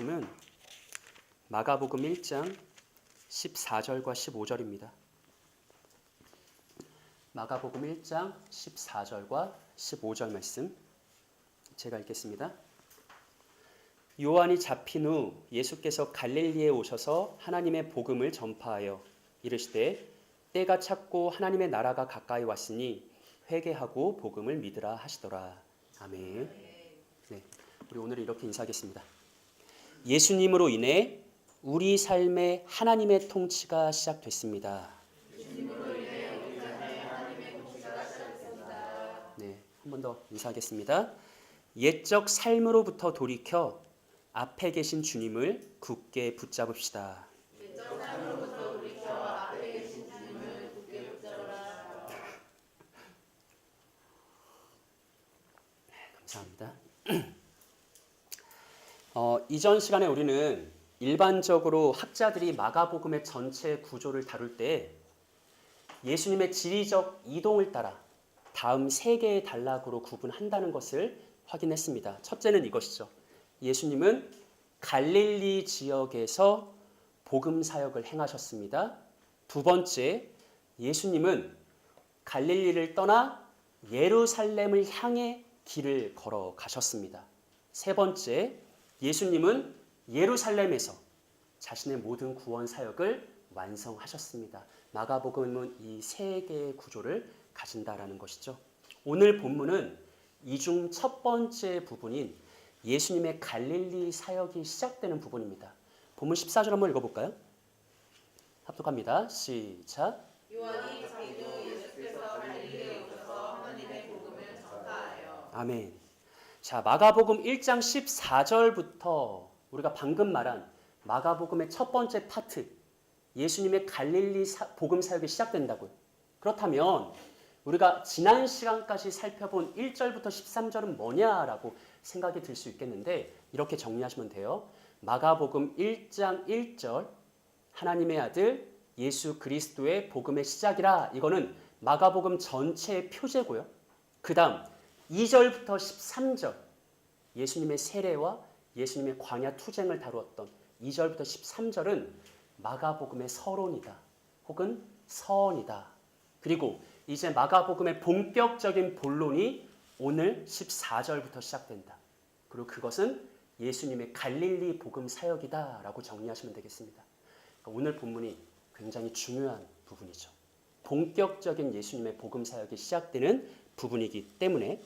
말씀은 마가복음 1장 14절과 15절입니다. 마가복음 1장 14절과 15절 말씀 제가 읽겠습니다. 요한이 잡힌 후 예수께서 갈릴리에 오셔서 하나님의 복음을 전파하여 이르시되 때가 찼고 하나님의 나라가 가까이 왔으니 회개하고 복음을 믿으라 하시더라. 아멘. 네, 우리 오늘 이렇게 인사하겠습니다. 예수님으로 인해 우리 삶에 하나님의 통치가 시작됐습니다. 네, 한 번 더 인사하겠습니다. 옛적 삶으로부터 돌이켜 앞에 계신 주님을 굳게 붙잡읍시다. 감사합니다. 이전 시간에 우리는 일반적으로 학자들이 마가복음의 전체 구조를 다룰 때 예수님의 지리적 이동을 따라 다음 세 개의 단락으로 구분한다는 것을 확인했습니다. 첫째는 이것이죠. 예수님은 갈릴리 지역에서 복음 사역을 행하셨습니다. 두 번째, 예수님은 갈릴리를 떠나 예루살렘을 향해 길을 걸어가셨습니다. 세 번째, 예수님은 예루살렘에서 자신의 모든 구원 사역을 완성하셨습니다. 마가복음은 이 세 개의 구조를 가진다라는 것이죠. 오늘 본문은 이 중 첫 번째 부분인 예수님의 갈릴리 사역이 시작되는 부분입니다. 본문 14절 한번 읽어볼까요? 합독합니다. 시작. 요한이 잡힌 후 예수께서 갈릴리에 오셔서 하나님의 복음을 전파하여. 아멘. 자, 마가복음 1장 14절부터 우리가 방금 말한 마가복음의 첫 번째 파트, 예수님의 갈릴리 복음 사역이 시작된다고요. 그렇다면 우리가 지난 시간까지 살펴본 1절부터 13절은 뭐냐라고 생각이 들 수 있겠는데 이렇게 정리하시면 돼요. 마가복음 1장 1절 하나님의 아들 예수 그리스도의 복음의 시작이라, 이거는 마가복음 전체의 표제고요. 그 다음 2절부터 13절 예수님의 세례와 예수님의 광야 투쟁을 다루었던 2절부터 13절은 마가복음의 서론이다 혹은 서언이다. 그리고 이제 마가복음의 본격적인 본론이 오늘 14절부터 시작된다. 그리고 그것은 예수님의 갈릴리 복음 사역이다 라고 정리하시면 되겠습니다. 그러니까 오늘 본문이 굉장히 중요한 부분이죠. 본격적인 예수님의 복음 사역이 시작되는 부분이기 때문에,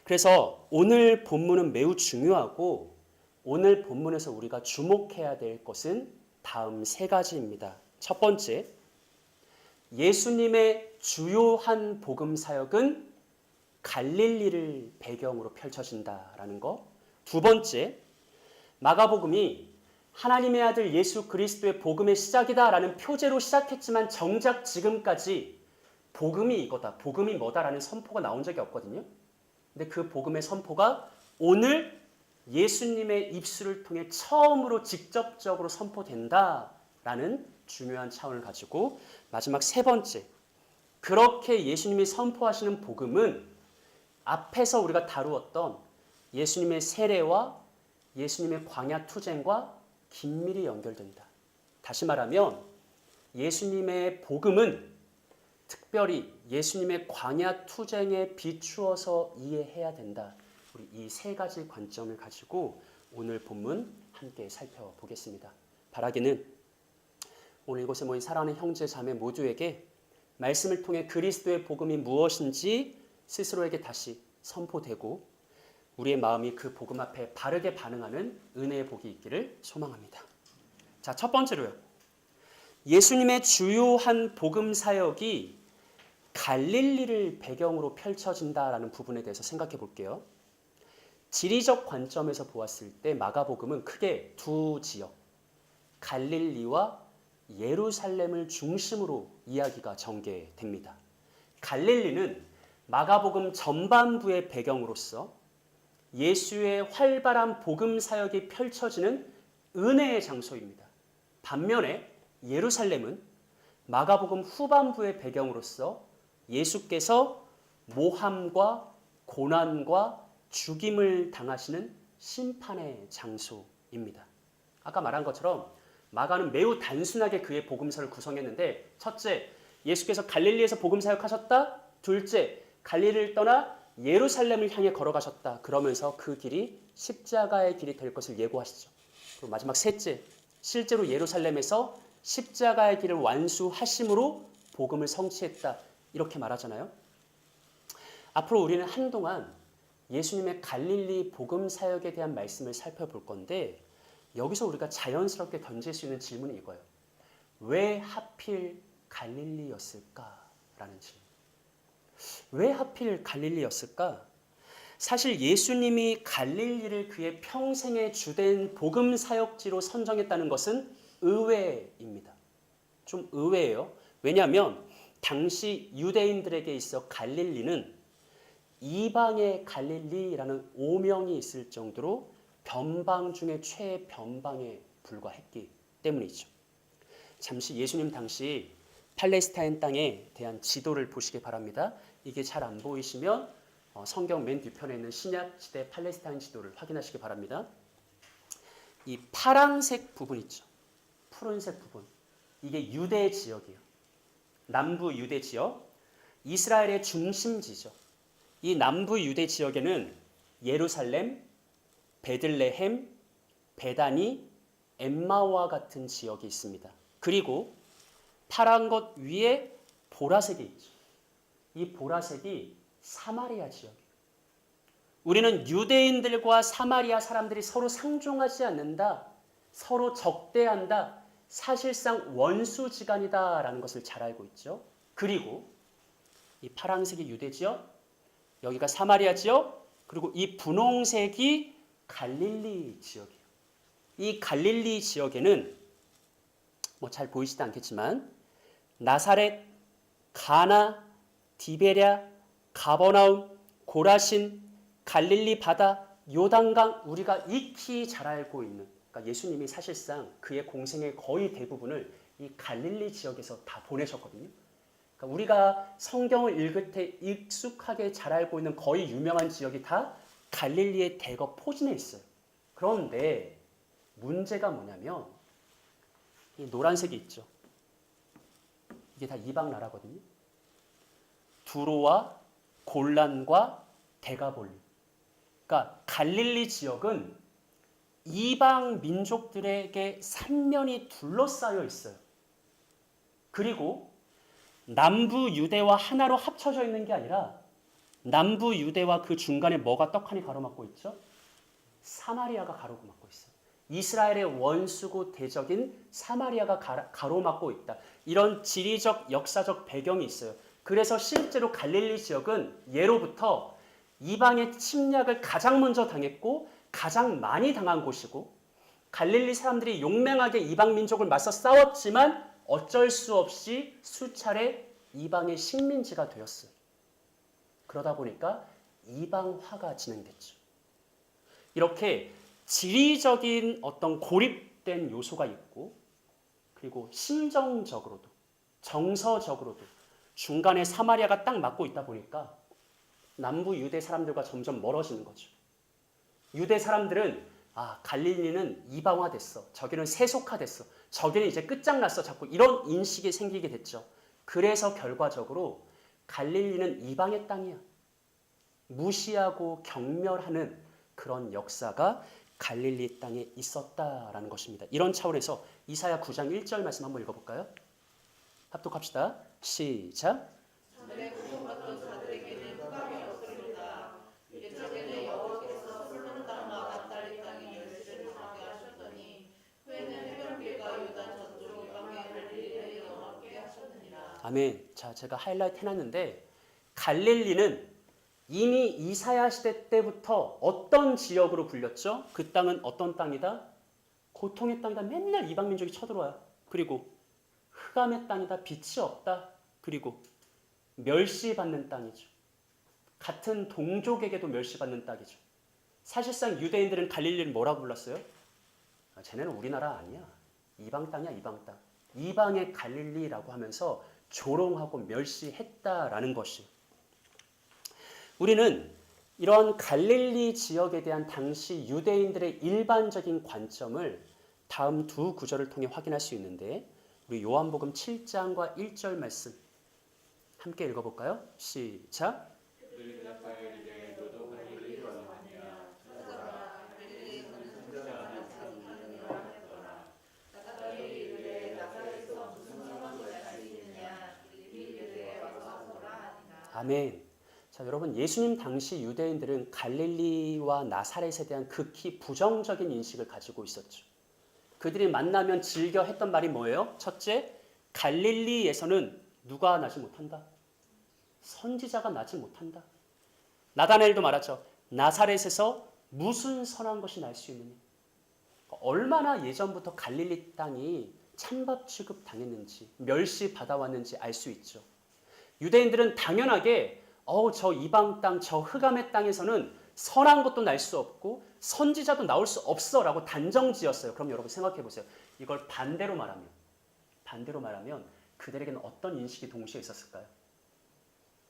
그래서 오늘 본문은 매우 중요하고 오늘 본문에서 우리가 주목해야 될 것은 다음 세 가지입니다. 첫 번째, 예수님의 주요한 복음 사역은 갈릴리를 배경으로 펼쳐진다라는 것. 두 번째, 마가복음이 하나님의 아들 예수 그리스도의 복음의 시작이다라는 표제로 시작했지만 정작 지금까지 복음이 이거다, 복음이 뭐다라는 선포가 나온 적이 없거든요. 근데 그 복음의 선포가 오늘 예수님의 입술을 통해 처음으로 직접적으로 선포된다라는 중요한 차원을 가지고, 마지막 세 번째, 그렇게 예수님이 선포하시는 복음은 앞에서 우리가 다루었던 예수님의 세례와 예수님의 광야 투쟁과 긴밀히 연결된다. 다시 말하면 예수님의 복음은 특별히 예수님의 광야 투쟁에 비추어서 이해해야 된다. 우리 이 세 가지 관점을 가지고 오늘 본문 함께 살펴보겠습니다. 바라기는 오늘 이곳에 모인 사랑하는 형제 자매 모두에게 말씀을 통해 그리스도의 복음이 무엇인지 스스로에게 다시 선포되고 우리의 마음이 그 복음 앞에 바르게 반응하는 은혜의 복이 있기를 소망합니다. 자, 첫 번째로요. 예수님의 주요한 복음 사역이 갈릴리를 배경으로 펼쳐진다라는 부분에 대해서 생각해 볼게요. 지리적 관점에서 보았을 때 마가복음은 크게 두 지역, 갈릴리와 예루살렘을 중심으로 이야기가 전개됩니다. 갈릴리는 마가복음 전반부의 배경으로서 예수의 활발한 복음 사역이 펼쳐지는 은혜의 장소입니다. 반면에 예루살렘은 마가복음 후반부의 배경으로서 예수께서 모함과 고난과 죽임을 당하시는 심판의 장소입니다. 아까 말한 것처럼 마가는 매우 단순하게 그의 복음서를 구성했는데, 첫째, 예수께서 갈릴리에서 복음 사역하셨다. 둘째, 갈릴리를 떠나 예루살렘을 향해 걸어가셨다. 그러면서 그 길이 십자가의 길이 될 것을 예고하시죠. 그리고 마지막 셋째, 실제로 예루살렘에서 십자가의 길을 완수하심으로 복음을 성취했다. 이렇게 말하잖아요. 앞으로 우리는 한동안 예수님의 갈릴리 복음 사역에 대한 말씀을 살펴볼 건데, 여기서 우리가 자연스럽게 던질 수 있는 질문이 이거예요. 왜 하필 갈릴리였을까라는 질문. 왜 하필 갈릴리였을까? 사실 예수님이 갈릴리를 그의 평생의 주된 복음 사역지로 선정했다는 것은 의외입니다. 좀 의외예요. 왜냐하면 당시 유대인들에게 있어 갈릴리는 이방의 갈릴리라는 오명이 있을 정도로 변방 중에 최변방에 불과했기 때문이죠. 잠시 예수님 당시 팔레스타인 땅에 대한 지도를 보시기 바랍니다. 이게 잘 안 보이시면 성경 맨 뒤편에 있는 신약 시대 팔레스타인 지도를 확인하시기 바랍니다. 이 파란색 부분 있죠. 푸른색 부분. 이게 유대 지역이에요. 남부 유대 지역. 이스라엘의 중심지죠. 이 남부 유대 지역에는 예루살렘, 베들레헴, 베다니, 엠마오와 같은 지역이 있습니다. 그리고 파란 것 위에 보라색이 있죠. 이 보라색이 사마리아 지역이에요. 우리는 유대인들과 사마리아 사람들이 서로 상종하지 않는다, 서로 적대한다, 사실상 원수지간이다라는 것을 잘 알고 있죠. 그리고 이 파란색이 유대 지역, 여기가 사마리아 지역, 그리고 이 분홍색이 갈릴리 지역이에요. 이 갈릴리 지역에는 잘 보이시지 않겠지만 나사렛, 가나, 디베랴, 가버나움, 고라신, 갈릴리 바다, 요단강, 우리가 익히 잘 알고 있는, 그러니까 예수님이 사실상 그의 공생의 거의 대부분을 이 갈릴리 지역에서 다 보내셨거든요. 그러니까 우리가 성경을 읽을 때 익숙하게 잘 알고 있는 거의 유명한 지역이 다 갈릴리에 대거 포진해 있어요. 그런데 문제가 뭐냐면 이 노란색이 있죠. 이게 다 이방 나라거든요. 두로와 골란과 데가볼리. 그러니까 갈릴리 지역은 이방 민족들에게 삼면이 둘러싸여 있어요. 그리고 남부 유대와 하나로 합쳐져 있는 게 아니라 남부 유대와 그 중간에 뭐가 떡하니 가로막고 있죠? 사마리아가 가로막고 있어요. 이스라엘의 원수고 대적인 사마리아가 가로막고 있다. 이런 지리적 역사적 배경이 있어요. 그래서 실제로 갈릴리 지역은 예로부터 이방의 침략을 가장 먼저 당했고 가장 많이 당한 곳이고, 갈릴리 사람들이 용맹하게 이방 민족을 맞서 싸웠지만 어쩔 수 없이 수차례 이방의 식민지가 되었어요. 그러다 보니까 이방화가 진행됐죠. 이렇게 지리적인 어떤 고립된 요소가 있고, 그리고 심정적으로도 정서적으로도 중간에 사마리아가 딱 맞고 있다 보니까 남부 유대 사람들과 점점 멀어지는 거죠. 유대 사람들은 갈릴리는 이방화됐어, 저기는 세속화됐어, 저기는 이제 끝장났어, 자꾸 이런 인식이 생기게 됐죠. 그래서 결과적으로 갈릴리는 이방의 땅이야, 무시하고 경멸하는 그런 역사가 갈릴리 땅에 있었다라는 것입니다. 이런 차원에서 이사야 9장 1절 말씀 한번 읽어볼까요? 합독합시다. 시작. 자들의 고통받던 자들에게는 흑암이 없으리로다. 옛적에는 여호와께서 솔로몬 땅과 납달리 땅에 열쇠를 정하게 하셨더니 후에는 해변길과 요단 저쪽 이방의 갈릴리를 영화롭게 하셨느니라. 아멘. 자, 제가 하이라이트 해놨는데 갈릴리는 이미 이사야 시대 때부터 어떤 지역으로 불렸죠? 그 땅은 어떤 땅이다? 고통의 땅이다. 맨날 이방 민족이 쳐들어와요. 그리고 흑암의 땅이다. 빛이 없다. 그리고 멸시받는 땅이죠. 같은 동족에게도 멸시받는 땅이죠. 사실상 유대인들은 갈릴리를 뭐라고 불렀어요? 쟤네는 우리나라 아니야. 이방 땅이야, 이방 땅. 이방의 갈릴리라고 하면서 조롱하고 멸시했다라는 것이. 우리는 이런 갈릴리 지역에 대한 당시 유대인들의 일반적인 관점을 다음 두 구절을 통해 확인할 수 있는데 우리 요한복음 7장과 1절 말씀 함께 읽어볼까요? 시작. 아멘. 자, 여러분 예수님 당시 유대인들은 갈릴리와 나사렛에 대한 극히 부정적인 인식을 가지고 있었죠. 그들이 만나면 즐겨 했던 말이 뭐예요? 첫째, 갈릴리에서는 누가 나지 못한다? 선지자가 나지 못한다. 나다나엘도 말하죠. 나사렛에서 무슨 선한 것이 날 수 있느냐? 얼마나 예전부터 갈릴리 땅이 찬밥 취급 당했는지, 멸시 받아왔는지 알 수 있죠. 유대인들은 당연하게 저 이방 땅, 저 흑암의 땅에서는 선한 것도 날 수 없고 선지자도 나올 수 없어 라고 단정지었어요. 그럼 여러분 생각해 보세요. 이걸 반대로 말하면 그들에게는 어떤 인식이 동시에 있었을까요?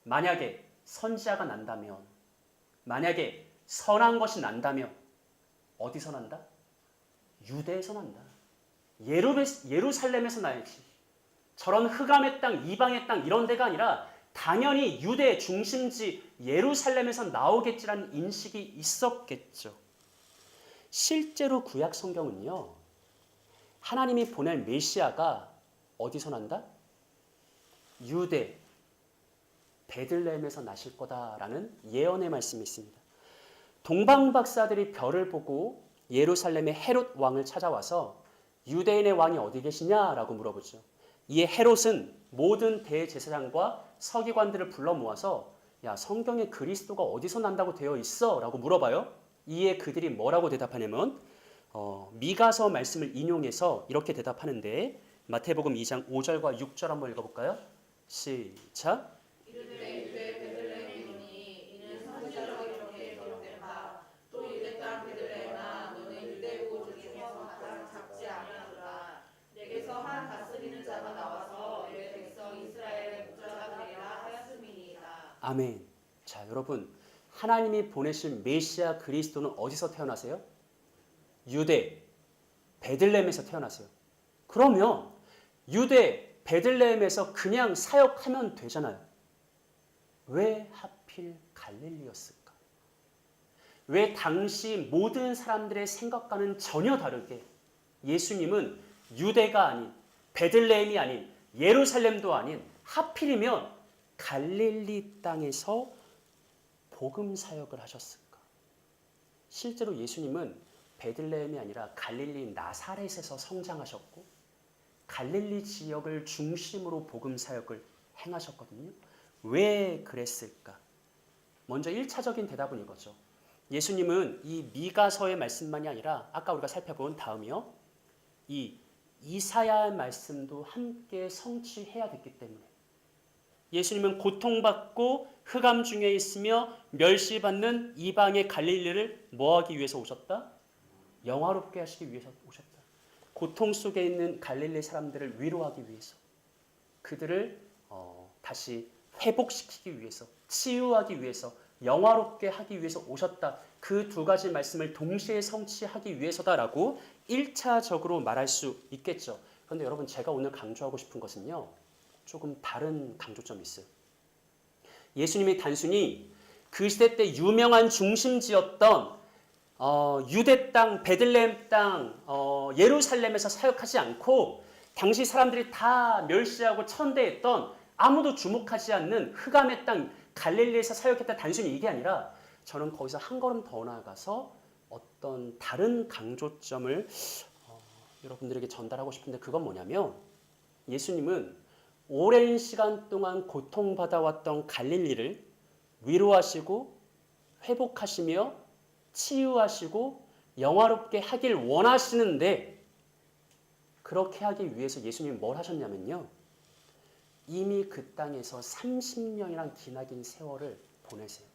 만약에 선지자가 난다면, 만약에 선한 것이 난다면 어디서 난다? 유대에서 난다. 예루살렘에서 나야지. 저런 흑암의 땅, 이방의 땅 이런 데가 아니라 당연히 유대 중심지 예루살렘에서 나오겠지라는 인식이 있었겠죠. 실제로 구약 성경은요. 하나님이 보낼 메시아가 어디서 난다? 유대, 베들레헴에서 나실 거다라는 예언의 말씀이 있습니다. 동방 박사들이 별을 보고 예루살렘의 헤롯 왕을 찾아와서 유대인의 왕이 어디 계시냐라고 물어보죠. 이에 헤롯은 모든 대제사장과 서기관들을 불러 모아서 야, 성경에 그리스도가 어디서 난다고 되어 있어? 라고 물어봐요. 이에 그들이 뭐라고 대답하냐면 미가서 말씀을 인용해서 이렇게 대답하는데 마태복음 2장 5절과 6절 한번 읽어볼까요? 시작. 이르되 유대 베들레헴이니 이는 선지자로 이렇게 기록된다. 또 유대 땅 베들레헴아 너는 유대국 중에서 가장 작지 아니하노라. 내게서 한 다스리는 자가 나와서 내 백성 이스라엘의 목자가 되리라 하였음이니이다. 아멘. 자, 여러분 하나님이 보내신 메시아 그리스도는 어디서 태어나세요? 유대 베들레헴에서 태어나세요. 그러면 유대 베들레헴에서 그냥 사역하면 되잖아요. 왜 하필 갈릴리였을까? 왜 당시 모든 사람들의 생각과는 전혀 다르게 예수님은 유대가 아닌 베들레헴이 아닌 예루살렘도 아닌 하필이면 갈릴리 땅에서 복음 사역을 하셨을까? 실제로 예수님은 베들레헴이 아니라 갈릴리 나사렛에서 성장하셨고 갈릴리 지역을 중심으로 복음 사역을 행하셨거든요. 왜 그랬을까? 먼저 1차적인 대답은 이거죠. 예수님은 이 미가서의 말씀만이 아니라 아까 우리가 살펴본 다음이요. 이 이사야의 말씀도 함께 성취해야 됐기 때문에 예수님은 고통받고 흑암 중에 있으며 멸시받는 이방의 갈릴리를 뭐하기 위해서 오셨다? 영화롭게 하시기 위해서 오셨다. 고통 속에 있는 갈릴리 사람들을 위로하기 위해서 그들을 다시 회복시키기 위해서 치유하기 위해서 영화롭게 하기 위해서 오셨다. 그 두 가지 말씀을 동시에 성취하기 위해서다라고 1차적으로 말할 수 있겠죠. 그런데 여러분 제가 오늘 강조하고 싶은 것은요. 조금 다른 강조점이 있어요. 예수님이 단순히 그 시대 때 유명한 중심지였던 유대 땅, 베들레헴 땅, 예루살렘에서 사역하지 않고 당시 사람들이 다 멸시하고 천대했던 아무도 주목하지 않는 흑암의 땅 갈릴리에서 사역했다 단순히 이게 아니라 저는 거기서 한 걸음 더 나아가서 어떤 다른 강조점을 여러분들에게 전달하고 싶은데 그건 뭐냐면 예수님은 오랜 시간 동안 고통받아왔던 갈릴리를 위로하시고 회복하시며 치유하시고 영화롭게 하길 원하시는데 그렇게 하기 위해서 예수님이 뭘 하셨냐면요. 이미 그 땅에서 30년이란 기나긴 세월을 보내세요.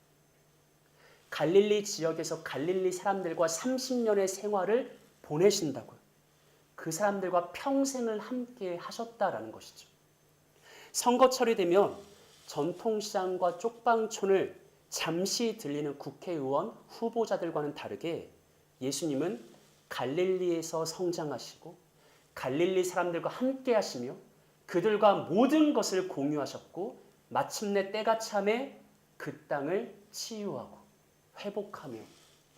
갈릴리 지역에서 갈릴리 사람들과 30년의 생활을 보내신다고요. 그 사람들과 평생을 함께 하셨다라는 것이죠. 선거철이 되면 전통시장과 쪽방촌을 잠시 들리는 국회의원 후보자들과는 다르게 예수님은 갈릴리에서 성장하시고 갈릴리 사람들과 함께 하시며 그들과 모든 것을 공유하셨고 마침내 때가 참에 그 땅을 치유하고 회복하며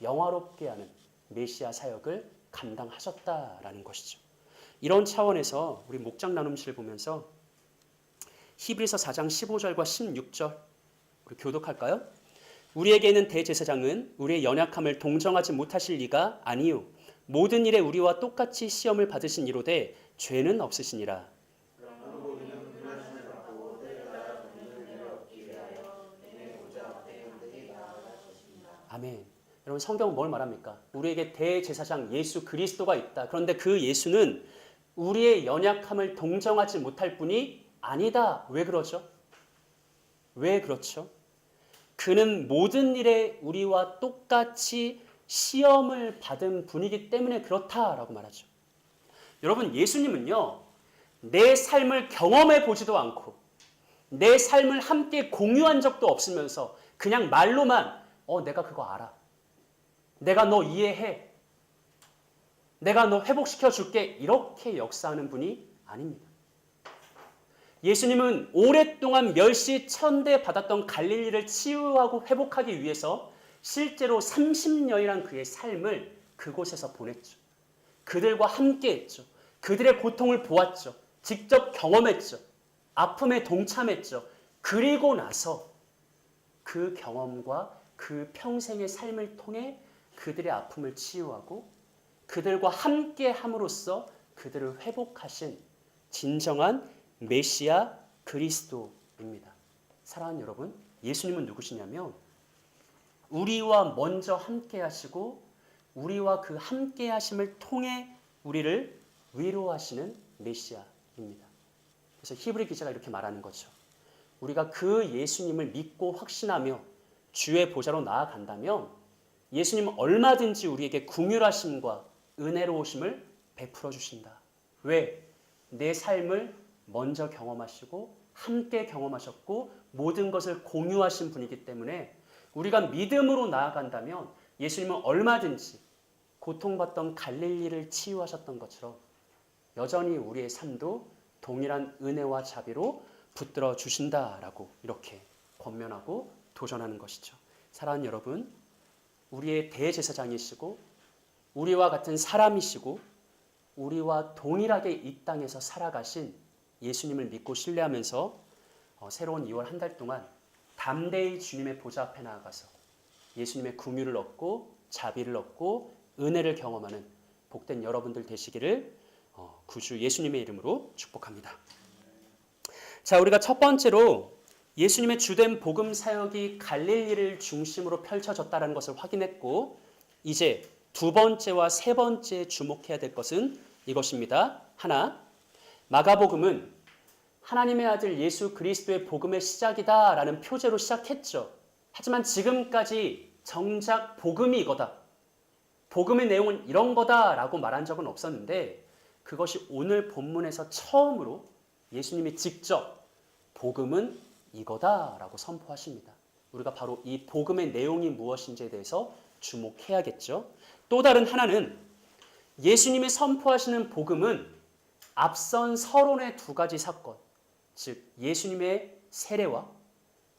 영화롭게 하는 메시아 사역을 감당하셨다라는 것이죠. 이런 차원에서 우리 목장 나눔실을 보면서 히브리서 4장 15절과 16절 우리 교독할까요? 우리에게는 대제사장은 우리의 연약함을 동정하지 못하실 리가 아니요 모든 일에 우리와 똑같이 시험을 받으신 이로되 죄는 없으시니라. 아멘. 여러분 성경은 뭘 말합니까? 우리에게 대제사장 예수 그리스도가 있다. 그런데 그 예수는 우리의 연약함을 동정하지 못할 분이 아니다. 왜 그러죠? 왜 그렇죠? 그는 모든 일에 우리와 똑같이 시험을 받은 분이기 때문에 그렇다라고 말하죠. 여러분 예수님은요. 내 삶을 경험해 보지도 않고 내 삶을 함께 공유한 적도 없으면서 그냥 말로만 내가 그거 알아. 내가 너 이해해. 내가 너 회복시켜 줄게. 이렇게 역사하는 분이 아닙니다. 예수님은 오랫동안 멸시 천대 받았던 갈릴리를 치유하고 회복하기 위해서 실제로 30년이란 그의 삶을 그곳에서 보냈죠. 그들과 함께했죠. 그들의 고통을 보았죠. 직접 경험했죠. 아픔에 동참했죠. 그리고 나서 그 경험과 그 평생의 삶을 통해 그들의 아픔을 치유하고 그들과 함께 함으로써 그들을 회복하신 진정한 메시아 그리스도입니다. 사랑하는 여러분, 예수님은 누구시냐면 우리와 먼저 함께 하시고 우리와 그 함께 하심을 통해 우리를 위로하시는 메시아입니다. 그래서 히브리 기자가 이렇게 말하는 거죠. 우리가 그 예수님을 믿고 확신하며 주의 보좌로 나아간다면 예수님은 얼마든지 우리에게 긍휼하심과 은혜로우심을 베풀어 주신다. 왜? 내 삶을 먼저 경험하시고 함께 경험하셨고 모든 것을 공유하신 분이기 때문에 우리가 믿음으로 나아간다면 예수님은 얼마든지 고통받던 갈릴리를 치유하셨던 것처럼 여전히 우리의 삶도 동일한 은혜와 자비로 붙들어 주신다라고 이렇게 권면하고 도전하는 것이죠. 사랑하는 여러분, 우리의 대제사장이시고 우리와 같은 사람이시고 우리와 동일하게 이 땅에서 살아가신 예수님을 믿고 신뢰하면서 새로운 2월 한 달 동안 담대히 주님의 보좌 앞에 나아가서 예수님의 긍휼을 얻고 자비를 얻고 은혜를 경험하는 복된 여러분들 되시기를 구주 예수님의 이름으로 축복합니다. 자, 우리가 첫 번째로 예수님의 주된 복음 사역이 갈릴리를 중심으로 펼쳐졌다는 것을 확인했고 이제 두 번째와 세 번째 주목해야 될 것은 이것입니다. 하나, 마가복음은 하나님의 아들 예수 그리스도의 복음의 시작이다라는 표제로 시작했죠. 하지만 지금까지 정작 복음이 이거다. 복음의 내용은 이런 거다라고 말한 적은 없었는데 그것이 오늘 본문에서 처음으로 예수님이 직접 복음은 이거다라고 선포하십니다. 우리가 바로 이 복음의 내용이 무엇인지에 대해서 주목해야겠죠. 또 다른 하나는 예수님이 선포하시는 복음은 앞선 서론의 두 가지 사건, 즉 예수님의 세례와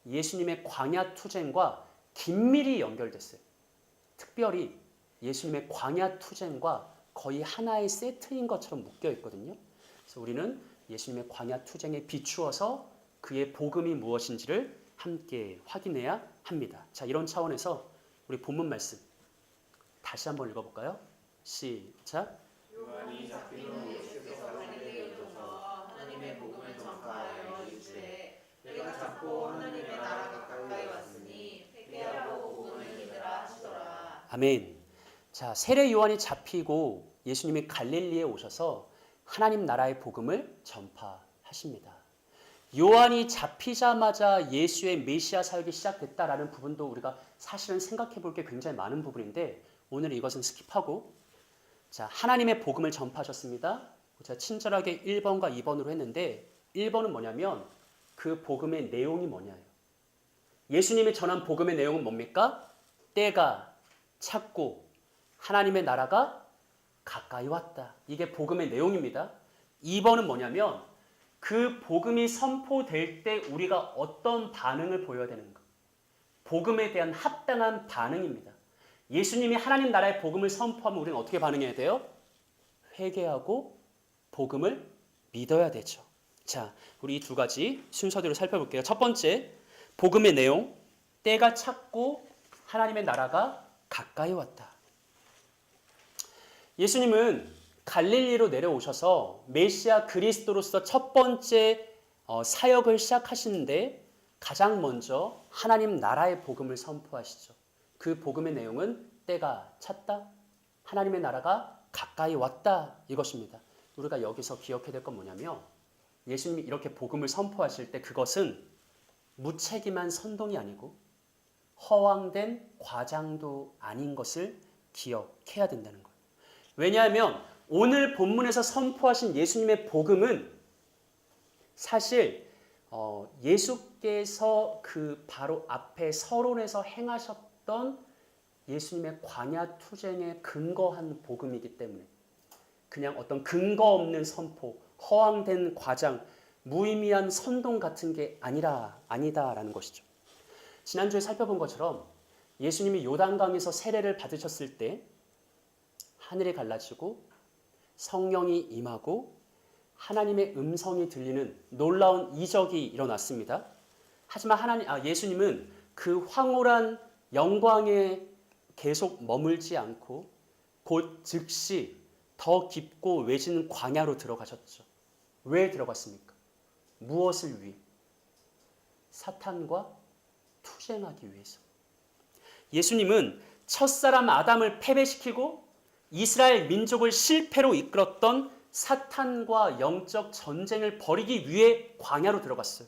예수님의 광야 투쟁과 긴밀히 연결됐어요. 특별히 예수님의 광야 투쟁과 거의 하나의 세트인 것처럼 묶여 있거든요. 그래서 우리는 예수님의 광야 투쟁에 비추어서 그의 복음이 무엇인지를 함께 확인해야 합니다. 자, 이런 차원에서 우리 본문 말씀 다시 한번 읽어볼까요? 시작. 요한이 잡히는 예수께서 갈릴리에 오셔서 하나님의 복음을 전파하여 이르시되 내가 잡고 하나님의 나라가 가까이 왔으니 회개하고 복음을 믿으라 하시더라. 아멘. 자, 세례 요한이 잡히고 예수님이 갈릴리에 오셔서 하나님 나라의 복음을 전파하십니다. 요한이 잡히자마자 예수의 메시아 사역이 시작됐다라는 부분도 우리가 사실은 생각해 볼 게 굉장히 많은 부분인데 오늘 이것은 스킵하고 자, 하나님의 복음을 전파하셨습니다. 제가 친절하게 1번과 2번으로 했는데 1번은 뭐냐면 그 복음의 내용이 뭐냐예요. 예수님이 전한 복음의 내용은 뭡니까? 때가 찼고 하나님의 나라가 가까이 왔다. 이게 복음의 내용입니다. 2번은 뭐냐면 그 복음이 선포될 때 우리가 어떤 반응을 보여야 되는가. 복음에 대한 합당한 반응입니다. 예수님이 하나님 나라의 복음을 선포하면 우리는 어떻게 반응해야 돼요? 회개하고 복음을 믿어야 되죠. 자, 우리 이 두 가지 순서대로 살펴볼게요. 첫 번째, 복음의 내용, 때가 찼고 하나님의 나라가 가까이 왔다. 예수님은 갈릴리로 내려오셔서 메시아 그리스도로서 첫 번째 사역을 시작하시는데 가장 먼저 하나님 나라의 복음을 선포하시죠. 그 복음의 내용은 때가 찼다, 하나님의 나라가 가까이 왔다 이것입니다. 우리가 여기서 기억해야 될 건 뭐냐면 예수님이 이렇게 복음을 선포하실 때 그것은 무책임한 선동이 아니고 허황된 과장도 아닌 것을 기억해야 된다는 거예요. 왜냐하면 오늘 본문에서 선포하신 예수님의 복음은 사실 예수께서 그 바로 앞에 서론에서 행하셨던 예수님의 광야 투쟁에 근거한 복음이기 때문에 그냥 어떤 근거 없는 선포, 허황된 과장, 무의미한 선동 같은 게 아니다라는 것이죠. 지난주에 살펴본 것처럼 예수님이 요단강에서 세례를 받으셨을 때 하늘이 갈라지고 성령이 임하고 하나님의 음성이 들리는 놀라운 이적이 일어났습니다. 하지만 예수님은 그 황홀한 영광에 계속 머물지 않고 곧 즉시 더 깊고 외진 광야로 들어가셨죠. 왜 들어갔습니까? 무엇을 위해? 사탄과 투쟁하기 위해서. 예수님은 첫사람 아담을 패배시키고 이스라엘 민족을 실패로 이끌었던 사탄과 영적 전쟁을 벌이기 위해 광야로 들어갔어요.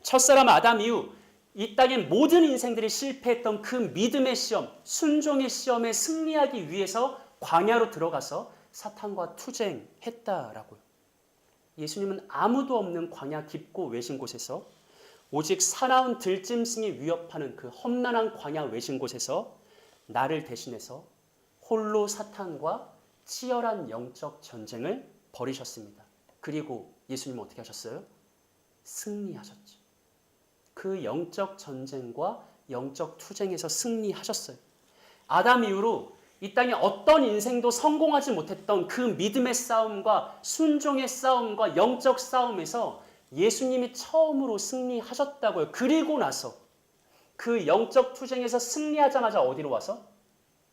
첫사람 아담 이후 이 땅의 모든 인생들이 실패했던 그 믿음의 시험, 순종의 시험에 승리하기 위해서 광야로 들어가서 사탄과 투쟁했다라고요. 예수님은 아무도 없는 광야 깊고 외진 곳에서 오직 사나운 들짐승이 위협하는 그 험난한 광야 외진 곳에서 나를 대신해서 홀로 사탄과 치열한 영적 전쟁을 벌이셨습니다. 그리고 예수님은 어떻게 하셨어요? 승리하셨죠. 그 영적 전쟁과 영적 투쟁에서 승리하셨어요. 아담 이후로 이 땅에 어떤 인생도 성공하지 못했던 그 믿음의 싸움과 순종의 싸움과 영적 싸움에서 예수님이 처음으로 승리하셨다고요. 그리고 나서 그 영적 투쟁에서 승리하자마자 어디로 와서?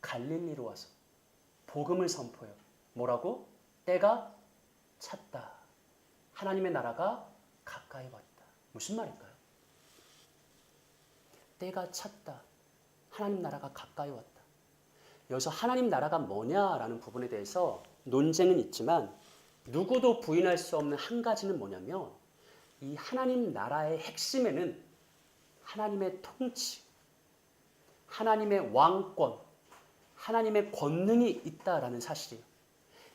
갈릴리로 와서 복음을 선포해요. 뭐라고? 때가 찼다. 하나님의 나라가 가까이 왔다. 무슨 말일까요? 때가 찼다. 하나님 나라가 가까이 왔다. 여기서 하나님 나라가 뭐냐라는 부분에 대해서 논쟁은 있지만 누구도 부인할 수 없는 한 가지는 뭐냐면 이 하나님 나라의 핵심에는 하나님의 통치, 하나님의 왕권, 하나님의 권능이 있다라는 사실이에요.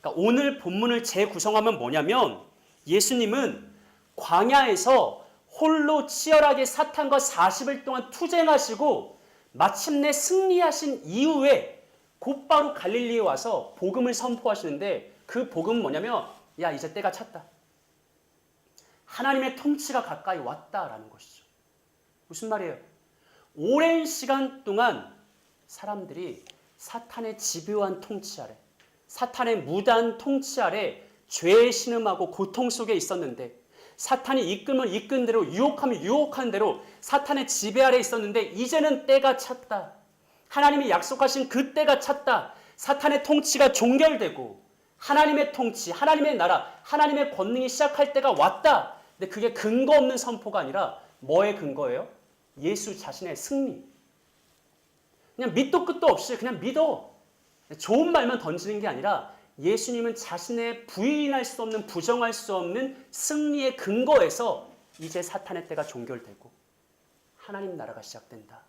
그러니까 오늘 본문을 재구성하면 뭐냐면 예수님은 광야에서 홀로 치열하게 사탄과 40일 동안 투쟁하시고 마침내 승리하신 이후에 곧바로 갈릴리에 와서 복음을 선포하시는데 그 복음은 뭐냐면 야 이제 때가 찼다. 하나님의 통치가 가까이 왔다라는 것이죠. 무슨 말이에요? 오랜 시간 동안 사람들이 사탄의 집요한 통치 아래, 사탄의 무단 통치 아래 죄에 신음하고 고통 속에 있었는데 사탄이 이끌면 이끈 대로 유혹하면 유혹한 대로 사탄의 지배 아래 있었는데 이제는 때가 찼다. 하나님이 약속하신 그 때가 찼다. 사탄의 통치가 종결되고 하나님의 통치, 하나님의 나라, 하나님의 권능이 시작할 때가 왔다. 근데 그게 근거 없는 선포가 아니라 뭐의 근거예요? 예수 자신의 승리. 그냥 밑도 끝도 없이 그냥 믿어. 좋은 말만 던지는 게 아니라 예수님은 자신의 부인할 수 없는, 부정할 수 없는 승리의 근거에서 이제 사탄의 때가 종결되고 하나님 나라가 시작된다.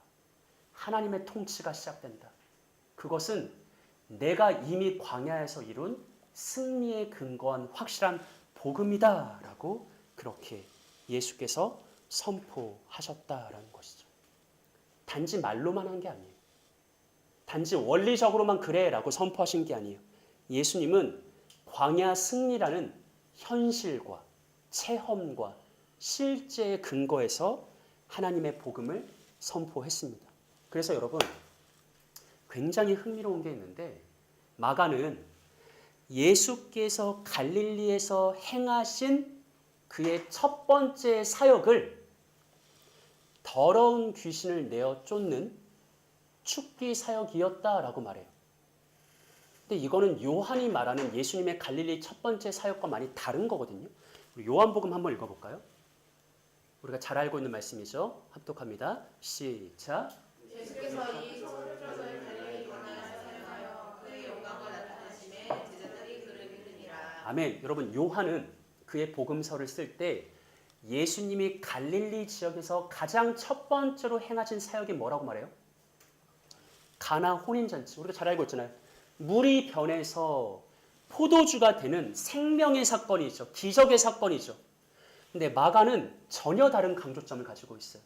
하나님의 통치가 시작된다. 그것은 내가 이미 광야에서 이룬 승리에 근거한 확실한 복음이다라고 그렇게 예수께서 선포하셨다라는 것이죠. 단지 말로만 한 게 아니에요. 단지 원리적으로만 그래라고 선포하신 게 아니에요. 예수님은 광야 승리라는 현실과 체험과 실제의 근거에서 하나님의 복음을 선포했습니다. 그래서 여러분 굉장히 흥미로운 게 있는데 마가는 예수께서 갈릴리에서 행하신 그의 첫 번째 사역을 더러운 귀신을 내어 쫓는 축기 사역이었다라고 말해요. 근데 이거는 요한이 말하는 예수님의 갈릴리 첫 번째 사역과 많이 다른 거거든요. 우리 요한복음 한번 읽어볼까요? 우리가 잘 알고 있는 말씀이죠. 합독합니다. 시작. 예수께서 이 초절정을 갈릴리 가나에서 사용하여 그의 영광을 나타내심에 제자들이 그를 믿으니라. 아멘. 여러분 요한은 그의 복음서를 쓸 때 예수님이 갈릴리 지역에서 가장 첫 번째로 행하신 사역이 뭐라고 말해요? 가나 혼인잔치. 우리가 잘 알고 있잖아요. 물이 변해서 포도주가 되는 생명의 사건이죠. 기적의 사건이죠. 근데 마가는 전혀 다른 강조점을 가지고 있어요.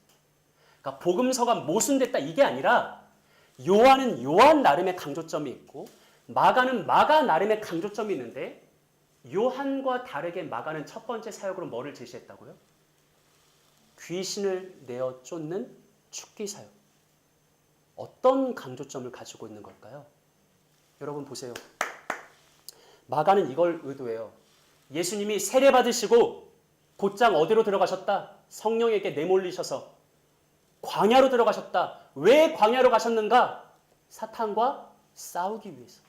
그러니까 복음서가 모순됐다 이게 아니라 요한은 요한 나름의 강조점이 있고 마가는 마가 나름의 강조점이 있는데 요한과 다르게 마가는 첫 번째 사역으로 뭐를 제시했다고요? 귀신을 내어 쫓는 축기 사역. 어떤 강조점을 가지고 있는 걸까요? 여러분 보세요. 마가는 이걸 의도해요. 예수님이 세례 받으시고 곧장 어디로 들어가셨다? 성령에게 내몰리셔서 광야로 들어가셨다. 왜 광야로 가셨는가? 사탄과 싸우기 위해서.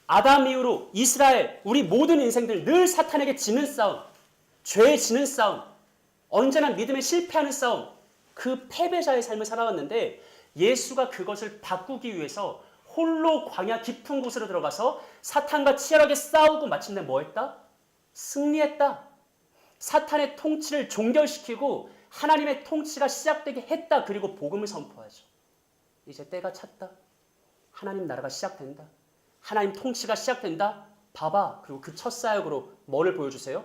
아담 이후로 이스라엘, 우리 모든 인생들 늘 사탄에게 지는 싸움, 죄에 지는 싸움, 언제나 믿음에 실패하는 싸움, 그 패배자의 삶을 살아왔는데 예수가 그것을 바꾸기 위해서 홀로 광야 깊은 곳으로 들어가서 사탄과 치열하게 싸우고 마침내 뭐 했다? 승리했다. 사탄의 통치를 종결시키고 하나님의 통치가 시작되게 했다. 그리고 복음을 선포하죠. 이제 때가 찼다. 하나님 나라가 시작된다. 하나님 통치가 시작된다. 봐봐. 그리고 그 첫 사역으로 뭐를 보여주세요?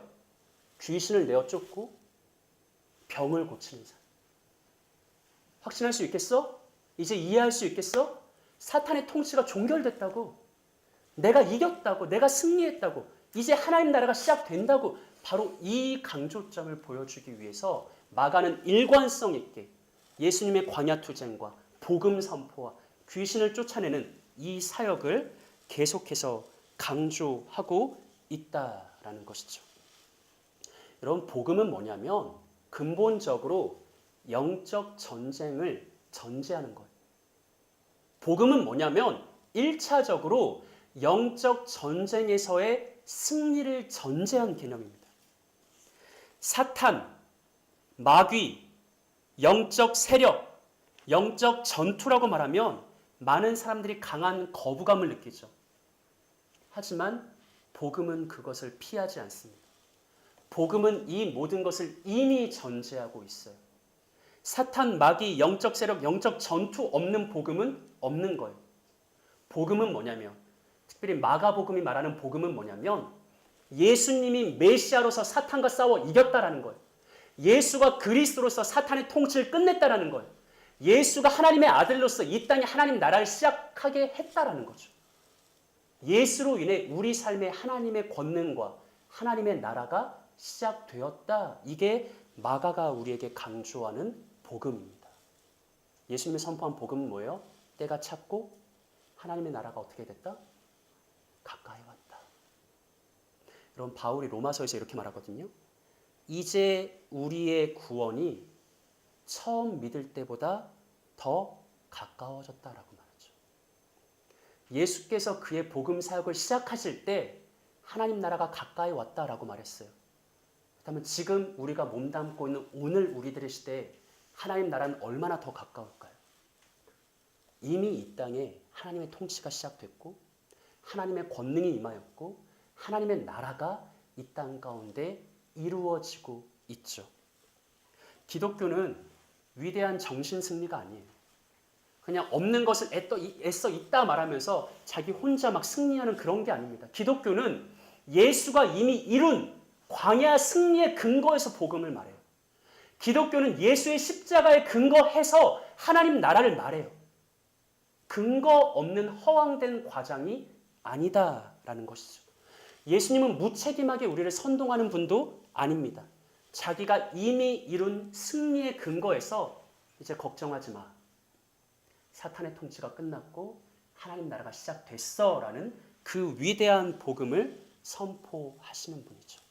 귀신을 내어 쫓고 병을 고치는 사람. 확신할 수 있겠어? 이제 이해할 수 있겠어? 사탄의 통치가 종결됐다고. 내가 이겼다고. 내가 승리했다고. 이제 하나님 나라가 시작된다고. 바로 이 강조점을 보여주기 위해서 마가는 일관성 있게 예수님의 광야 투쟁과 복음 선포와 귀신을 쫓아내는 이 사역을 계속해서 강조하고 있다라는 것이죠. 여러분 복음은 뭐냐면 근본적으로 영적 전쟁을 전제하는 거예요. 복음은 뭐냐면 1차적으로 영적 전쟁에서의 승리를 전제한 개념입니다. 사탄, 마귀, 영적 세력, 영적 전투라고 말하면 많은 사람들이 강한 거부감을 느끼죠. 하지만 복음은 그것을 피하지 않습니다. 복음은 이 모든 것을 이미 전제하고 있어요. 사탄, 마귀, 영적 세력, 영적 전투 없는 복음은 없는 거예요. 복음은 뭐냐면 특별히 마가복음이 말하는 복음은 뭐냐면 예수님이 메시아로서 사탄과 싸워 이겼다라는 거예요. 예수가 그리스도로서 사탄의 통치를 끝냈다라는 거예요. 예수가 하나님의 아들로서 이 땅에 하나님 나라를 시작하게 했다라는 거죠. 예수로 인해 우리 삶에 하나님의 권능과 하나님의 나라가 시작되었다. 이게 마가가 우리에게 강조하는 복음입니다. 예수님이 선포한 복음은 뭐예요? 때가 찼고 하나님의 나라가 어떻게 됐다? 가까이 왔다. 여러분 바울이 로마서에서 이렇게 말하거든요. 이제 우리의 구원이 처음 믿을 때보다 더 가까워졌다라고 말하죠. 예수께서 그의 복음 사역을 시작하실 때 하나님 나라가 가까이 왔다라고 말했어요. 그렇다면 지금 우리가 몸담고 있는 오늘 우리들의 시대에 하나님 나라는 얼마나 더 가까울까요? 이미 이 땅에 하나님의 통치가 시작됐고 하나님의 권능이 임하였고 하나님의 나라가 이 땅 가운데 이루어지고 있죠. 기독교는 위대한 정신 승리가 아니에요. 그냥 없는 것을 애써 있다 말하면서 자기 혼자 막 승리하는 그런 게 아닙니다. 기독교는 예수가 이미 이룬 광야 승리의 근거에서 복음을 말해요. 기독교는 예수의 십자가에 근거해서 하나님 나라를 말해요. 근거 없는 허황된 과장이 아니다라는 것이죠. 예수님은 무책임하게 우리를 선동하는 분도 아닙니다. 자기가 이미 이룬 승리의 근거에서 이제 걱정하지 마. 사탄의 통치가 끝났고 하나님 나라가 시작됐어라는 그 위대한 복음을 선포하시는 분이죠.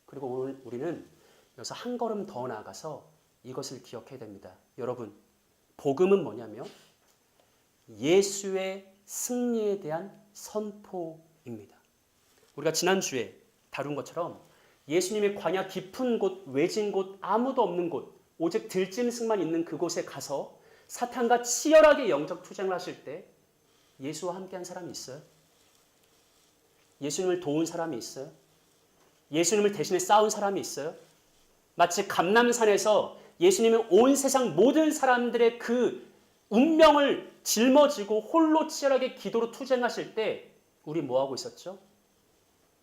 그리고 오늘 우리는 여기서 한 걸음 더 나아가서 이것을 기억해야 됩니다. 여러분, 복음은 뭐냐면 예수의 승리에 대한 선포입니다. 우리가 지난주에 다룬 것처럼 예수님의 광야 깊은 곳, 외진 곳, 아무도 없는 곳, 오직 들짐승만 있는 그곳에 가서 사탄과 치열하게 영적 투쟁을 하실 때 예수와 함께한 사람이 있어요? 예수님을 도운 사람이 있어요? 예수님을 대신해 싸운 사람이 있어요? 마치 감람산에서 예수님은 온 세상 모든 사람들의 그 운명을 짊어지고 홀로 치열하게 기도로 투쟁하실 때 우리 뭐하고 있었죠?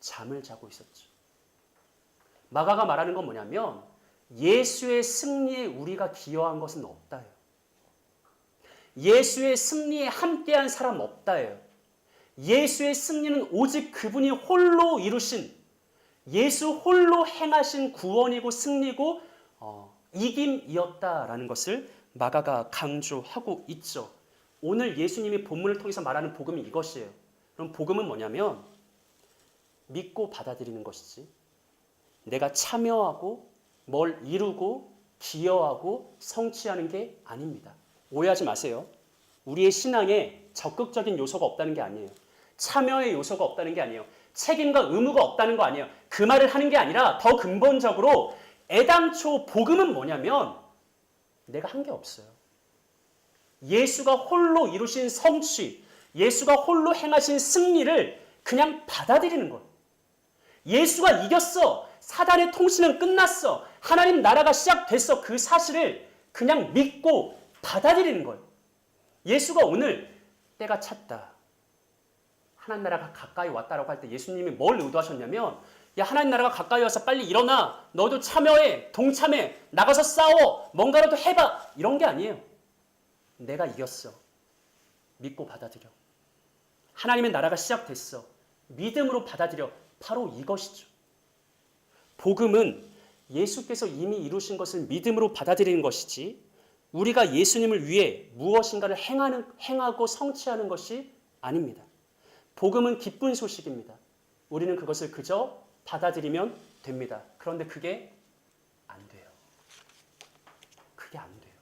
잠을 자고 있었죠. 마가가 말하는 건 뭐냐면 예수의 승리에 우리가 기여한 것은 없다예요. 예수의 승리에 함께한 사람 없다예요. 예수의 승리는 오직 그분이 홀로 이루신 예수 홀로 행하신 구원이고 승리고 이김이었다라는 것을 마가가 강조하고 있죠. 오늘 예수님이 본문을 통해서 말하는 복음이 이것이에요. 그럼 복음은 뭐냐면 믿고 받아들이는 것이지 내가 참여하고 뭘 이루고 기여하고 성취하는 게 아닙니다. 오해하지 마세요. 우리의 신앙에 적극적인 요소가 없다는 게 아니에요. 참여의 요소가 없다는 게 아니에요. 책임과 의무가 없다는 거 아니에요. 그 말을 하는 게 아니라 더 근본적으로 애당초 복음은 뭐냐면 내가 한 게 없어요. 예수가 홀로 이루신 성취, 예수가 홀로 행하신 승리를 그냥 받아들이는 거예요. 예수가 이겼어. 사단의 통치는 끝났어. 하나님 나라가 시작됐어. 그 사실을 그냥 믿고 받아들이는 거예요. 예수가 오늘 때가 찼다. 하나님 나라가 가까이 왔다라고 할 때 예수님이 뭘 의도하셨냐면 야 하나님 나라가 가까이 와서 빨리 일어나. 너도 참여해. 동참해. 나가서 싸워. 뭔가라도 해봐. 이런 게 아니에요. 내가 이겼어. 믿고 받아들여. 하나님의 나라가 시작됐어. 믿음으로 받아들여. 바로 이것이죠. 복음은 예수께서 이미 이루신 것을 믿음으로 받아들이는 것이지 우리가 예수님을 위해 무엇인가를 행하고 성취하는 것이 아닙니다. 복음은 기쁜 소식입니다. 우리는 그것을 그저 받아들이면 됩니다. 그런데 그게 안 돼요. 그게 안 돼요.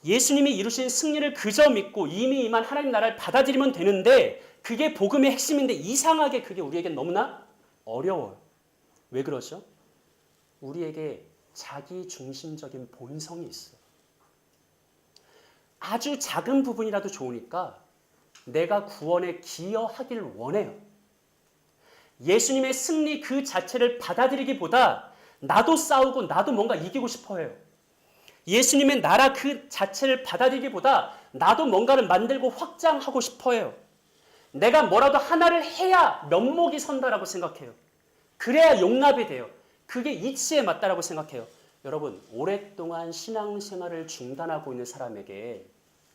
예수님이 이루신 승리를 그저 믿고 이미 임한 하나님 나라를 받아들이면 되는데 그게 복음의 핵심인데 이상하게 그게 우리에겐 너무나 어려워요. 왜 그러죠? 우리에게 자기 중심적인 본성이 있어요. 아주 작은 부분이라도 좋으니까 내가 구원에 기여하기를 원해요. 예수님의 승리 그 자체를 받아들이기보다 나도 싸우고 나도 뭔가 이기고 싶어 해요. 예수님의 나라 그 자체를 받아들이기보다 나도 뭔가를 만들고 확장하고 싶어 해요. 내가 뭐라도 하나를 해야 면목이 선다라고 생각해요. 그래야 용납이 돼요. 그게 이치에 맞다라고 생각해요. 여러분, 오랫동안 신앙생활을 중단하고 있는 사람에게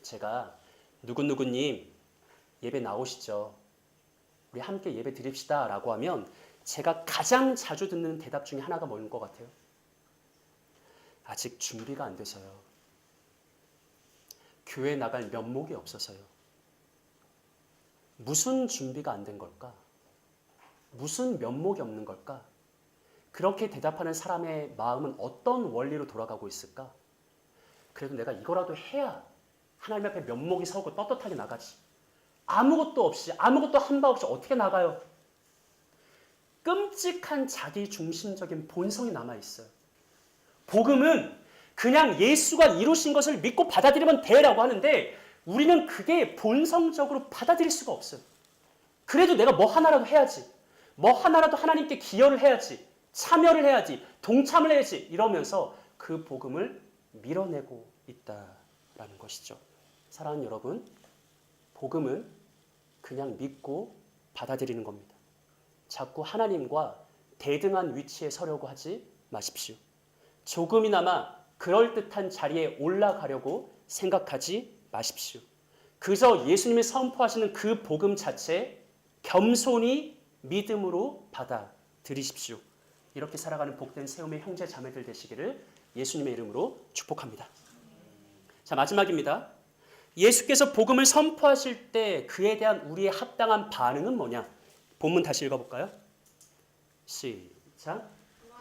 제가 누구누구님 예배 나오시죠? 우리 함께 예배 드립시다 라고 하면 제가 가장 자주 듣는 대답 중에 하나가 뭐인 것 같아요? 아직 준비가 안 돼서요. 교회 나갈 면목이 없어서요. 무슨 준비가 안 된 걸까? 무슨 면목이 없는 걸까? 그렇게 대답하는 사람의 마음은 어떤 원리로 돌아가고 있을까? 그래도 내가 이거라도 해야 하나님 앞에 면목이 서고 떳떳하게 나가지. 아무것도 없이, 아무것도 한 바 없이 어떻게 나가요? 끔찍한 자기 중심적인 본성이 남아있어요. 복음은 그냥 예수가 이루신 것을 믿고 받아들이면 돼라고 하는데 우리는 그게 본성적으로 받아들일 수가 없어요. 그래도 내가 뭐 하나라도 해야지. 뭐 하나라도 하나님께 기여를 해야지. 참여를 해야지. 동참을 해야지. 이러면서 그 복음을 밀어내고 있다라는 것이죠. 사랑하는 여러분, 복음은 그냥 믿고 받아들이는 겁니다. 자꾸 하나님과 대등한 위치에 서려고 하지 마십시오. 조금이나마 그럴듯한 자리에 올라가려고 생각하지 마십시오. 그저 예수님이 선포하시는 그 복음 자체 겸손히 믿음으로 받아들이십시오. 이렇게 살아가는 복된 세움의 형제 자매들 되시기를 예수님의 이름으로 축복합니다. 자, 마지막입니다. 예수께서 복음을 선포하실 때 그에 대한 우리의 합당한 반응은 뭐냐? 본문 다시 읽어볼까요? 시작.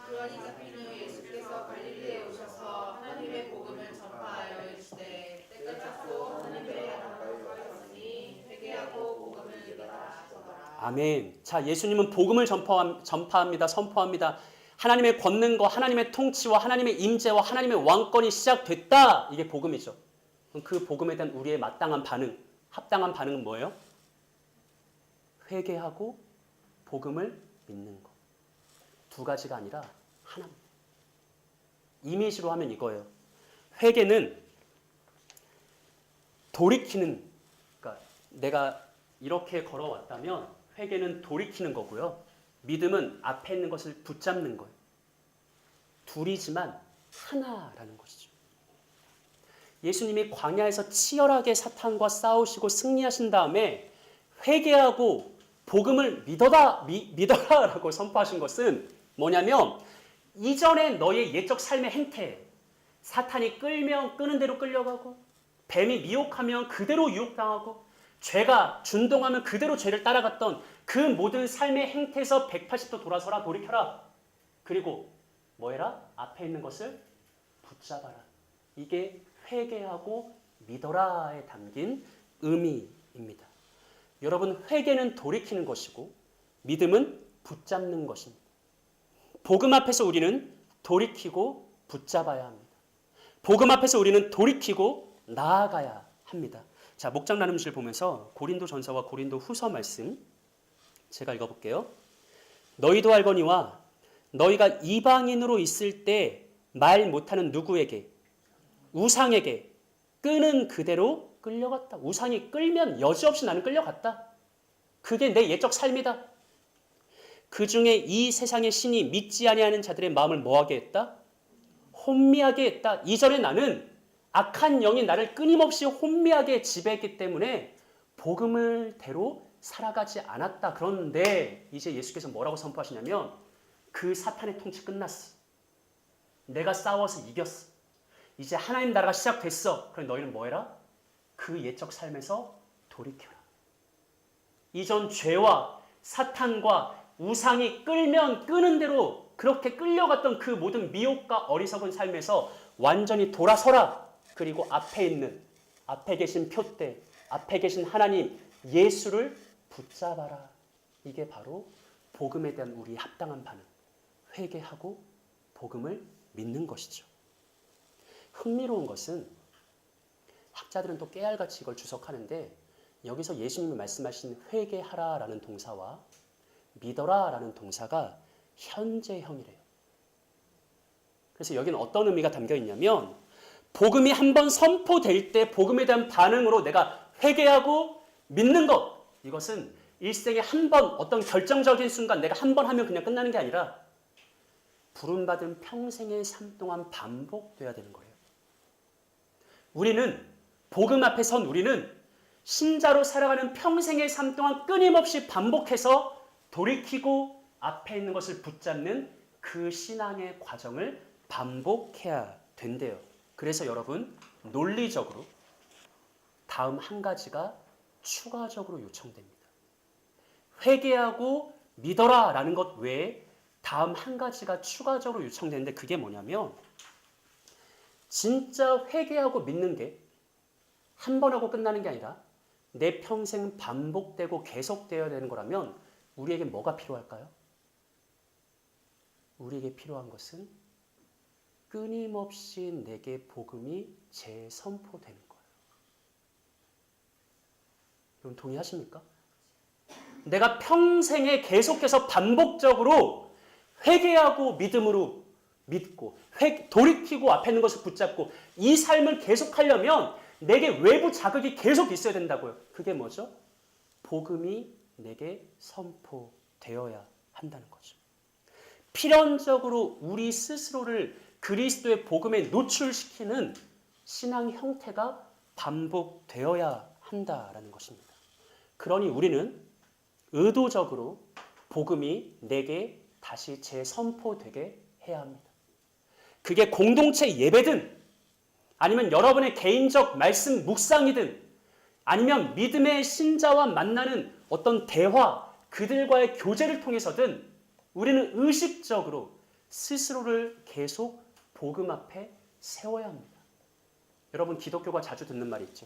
요한이 잡힌 후 예수께서 갈릴리에 오셔서 하나님의 복음을 전파하여 이르시되 때가 찼고 하나님의 나라가 가까이었으니 회개하고 복음을 믿으라 하시더라. 아멘. 자, 예수님은 복음을 전파합니다. 선포합니다. 하나님의 권능과 하나님의 통치와 하나님의 임재와 하나님의 왕권이 시작됐다. 이게 복음이죠. 그 복음에 대한 우리의 마땅한 반응, 합당한 반응은 뭐예요? 회개하고 복음을 믿는 것. 두 가지가 아니라 하나입니다. 이미지로 하면 이거예요. 회개는 돌이키는, 그러니까 내가 이렇게 걸어왔다면 회개는 돌이키는 거고요. 믿음은 앞에 있는 것을 붙잡는 거예요. 둘이지만 하나라는 것이죠. 예수님이 광야에서 치열하게 사탄과 싸우시고 승리하신 다음에 회개하고 복음을 믿어라라고 선포하신 것은 뭐냐면 이전에 너의 옛적 삶의 행태, 사탄이 끌면 끄는 대로 끌려가고 뱀이 미혹하면 그대로 유혹당하고 죄가 준동하면 그대로 죄를 따라갔던 그 모든 삶의 행태에서 180도 돌아서라, 돌이켜라. 그리고 뭐해라? 앞에 있는 것을 붙잡아라. 이게 회개하고 믿어라에 담긴 의미입니다. 여러분, 회개는 돌이키는 것이고 믿음은 붙잡는 것입니다. 복음 앞에서 우리는 돌이키고 붙잡아야 합니다. 복음 앞에서 우리는 돌이키고 나아가야 합니다. 자, 목장 나눔실 보면서 고린도전서와 고린도후서 말씀 제가 읽어볼게요. 너희도 알거니와 너희가 이방인으로 있을 때 말 못하는 누구에게 우상에게 끄는 그대로 끌려갔다. 우상이 끌면 여지없이 나는 끌려갔다. 그게 내 옛적 삶이다. 그 중에 이 세상의 신이 믿지 아니하는 자들의 마음을 뭐하게 했다? 혼미하게 했다. 이전에 나는 악한 영이 나를 끊임없이 혼미하게 지배했기 때문에 복음을 대로 살아가지 않았다. 그런데 이제 예수께서 뭐라고 선포하시냐면 그 사탄의 통치 끝났어. 내가 싸워서 이겼어. 이제 하나님 나라가 시작됐어. 그럼 너희는 뭐해라? 그 옛적 삶에서 돌이켜라. 이전 죄와 사탄과 우상이 끌면 끄는 대로 그렇게 끌려갔던 그 모든 미혹과 어리석은 삶에서 완전히 돌아서라. 그리고 앞에 계신 표대, 앞에 계신 하나님 예수를 붙잡아라. 이게 바로 복음에 대한 우리 합당한 반응. 회개하고 복음을 믿는 것이죠. 흥미로운 것은 학자들은 또 깨알같이 이걸 주석하는데 여기서 예수님이 말씀하신 회개하라라는 동사와 믿어라라는 동사가 현재형이래요. 그래서 여기는 어떤 의미가 담겨 있냐면 복음이 한번 선포될 때 복음에 대한 반응으로 내가 회개하고 믿는 것, 이것은 일생에 한 번 어떤 결정적인 순간 내가 한 번 하면 그냥 끝나는 게 아니라 부름받은 평생의 삶 동안 반복돼야 되는 거예요. 우리는 복음 앞에 선 우리는 신자로 살아가는 평생의 삶 동안 끊임없이 반복해서 돌이키고 앞에 있는 것을 붙잡는 그 신앙의 과정을 반복해야 된대요. 그래서 여러분, 논리적으로 다음 한 가지가 추가적으로 요청됩니다. 회개하고 믿어라라는 것 외에 다음 한 가지가 추가적으로 요청되는데 그게 뭐냐면 진짜 회개하고 믿는 게 한 번 하고 끝나는 게 아니라 내 평생 반복되고 계속되어야 되는 거라면 우리에게 뭐가 필요할까요? 우리에게 필요한 것은 끊임없이 내게 복음이 재선포되는 거예요. 여러분 동의하십니까? 내가 평생에 계속해서 반복적으로 회개하고 믿음으로 믿고 돌이키고 앞에 있는 것을 붙잡고 이 삶을 계속하려면 내게 외부 자극이 계속 있어야 된다고요. 그게 뭐죠? 복음이 내게 선포되어야 한다는 거죠. 필연적으로 우리 스스로를 그리스도의 복음에 노출시키는 신앙 형태가 반복되어야 한다라는 것입니다. 그러니 우리는 의도적으로 복음이 내게 다시 재선포되게 해야 합니다. 그게 공동체 예배든 아니면 여러분의 개인적 말씀 묵상이든 아니면 믿음의 신자와 만나는 어떤 대화, 그들과의 교제를 통해서든 우리는 의식적으로 스스로를 계속 복음 앞에 세워야 합니다. 여러분 기독교가 자주 듣는 말이 있죠.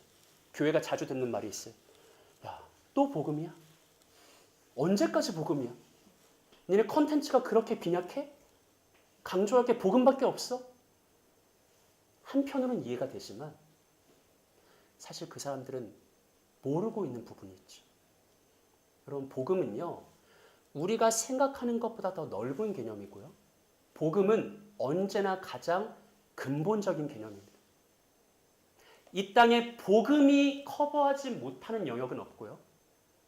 교회가 자주 듣는 말이 있어요. 야, 또 복음이야? 언제까지 복음이야? 니네 컨텐츠가 그렇게 빈약해? 강조할 게 복음밖에 없어? 한편으로는 이해가 되지만 사실 그 사람들은 모르고 있는 부분이 있죠. 여러분 복음은요. 우리가 생각하는 것보다 더 넓은 개념이고요. 복음은 언제나 가장 근본적인 개념입니다. 이 땅에 복음이 커버하지 못하는 영역은 없고요.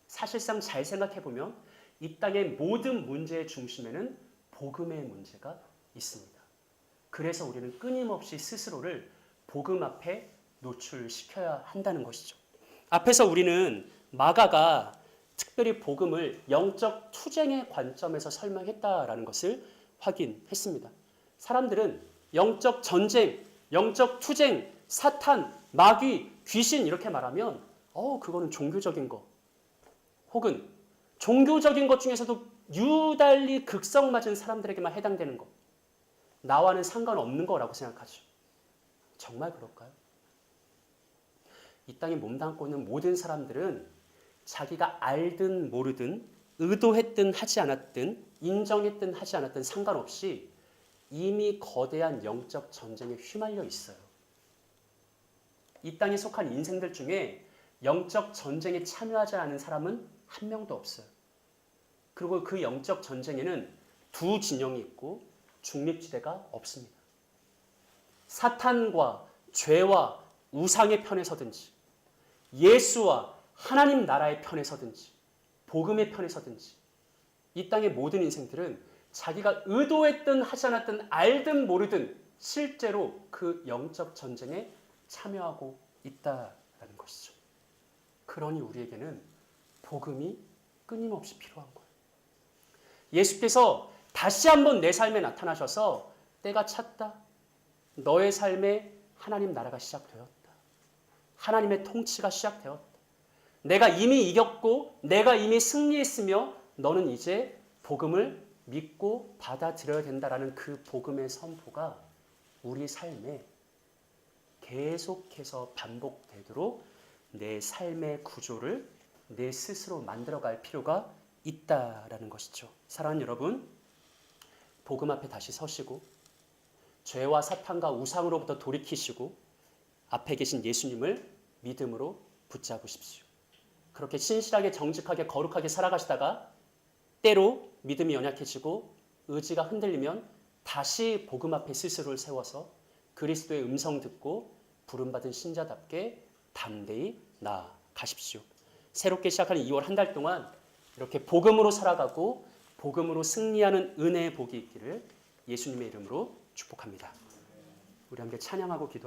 사실상 잘 생각해보면 이 땅의 모든 문제의 중심에는 복음의 문제가 있습니다. 그래서 우리는 끊임없이 스스로를 복음 앞에 노출시켜야 한다는 것이죠. 앞에서 우리는 마가가 특별히 복음을 영적 투쟁의 관점에서 설명했다라는 것을 확인했습니다. 사람들은 영적 전쟁, 영적 투쟁, 사탄, 마귀, 귀신 이렇게 말하면 그거는 종교적인 거 혹은 종교적인 것 중에서도 유달리 극성 맞은 사람들에게만 해당되는 거 나와는 상관없는 거라고 생각하죠. 정말 그럴까요? 이 땅에 몸담고 있는 모든 사람들은 자기가 알든 모르든 의도했든 하지 않았든 인정했든 하지 않았든 상관없이 이미 거대한 영적 전쟁에 휘말려 있어요. 이 땅에 속한 인생들 중에 영적 전쟁에 참여하지 않은 사람은 한 명도 없어요. 그리고 그 영적 전쟁에는 두 진영이 있고 중립지대가 없습니다. 사탄과 죄와 우상의 편에 서든지 예수와 하나님 나라의 편에 서든지 복음의 편에 서든지 이 땅의 모든 인생들은 자기가 의도했든 하지 않았든 알든 모르든 실제로 그 영적 전쟁에 참여하고 있다라는 것이죠. 그러니 우리에게는 복음이 끊임없이 필요한 거예요. 예수께서 다시 한번 내 삶에 나타나셔서 때가 찼다. 너의 삶에 하나님 나라가 시작되었다. 하나님의 통치가 시작되었다. 내가 이미 이겼고 내가 이미 승리했으며 너는 이제 복음을 믿고 받아들여야 된다라는 그 복음의 선포가 우리 삶에 계속해서 반복되도록 내 삶의 구조를 내 스스로 만들어갈 필요가 있다라는 것이죠. 사랑하는 여러분, 복음 앞에 다시 서시고 죄와 사탄과 우상으로부터 돌이키시고 앞에 계신 예수님을 믿음으로 붙잡으십시오. 그렇게 신실하게 정직하게 거룩하게 살아가시다가 때로 믿음이 연약해지고 의지가 흔들리면 다시 복음 앞에 스스로를 세워서 그리스도의 음성 듣고 부름받은 신자답게 담대히 나아가십시오. 새롭게 시작하는 2월 한 달 동안 이렇게 복음으로 살아가고 복음으로 승리하는 은혜의 복이 있기를 예수님의 이름으로 축복합니다. 우리 함께 찬양하고 기도합니다.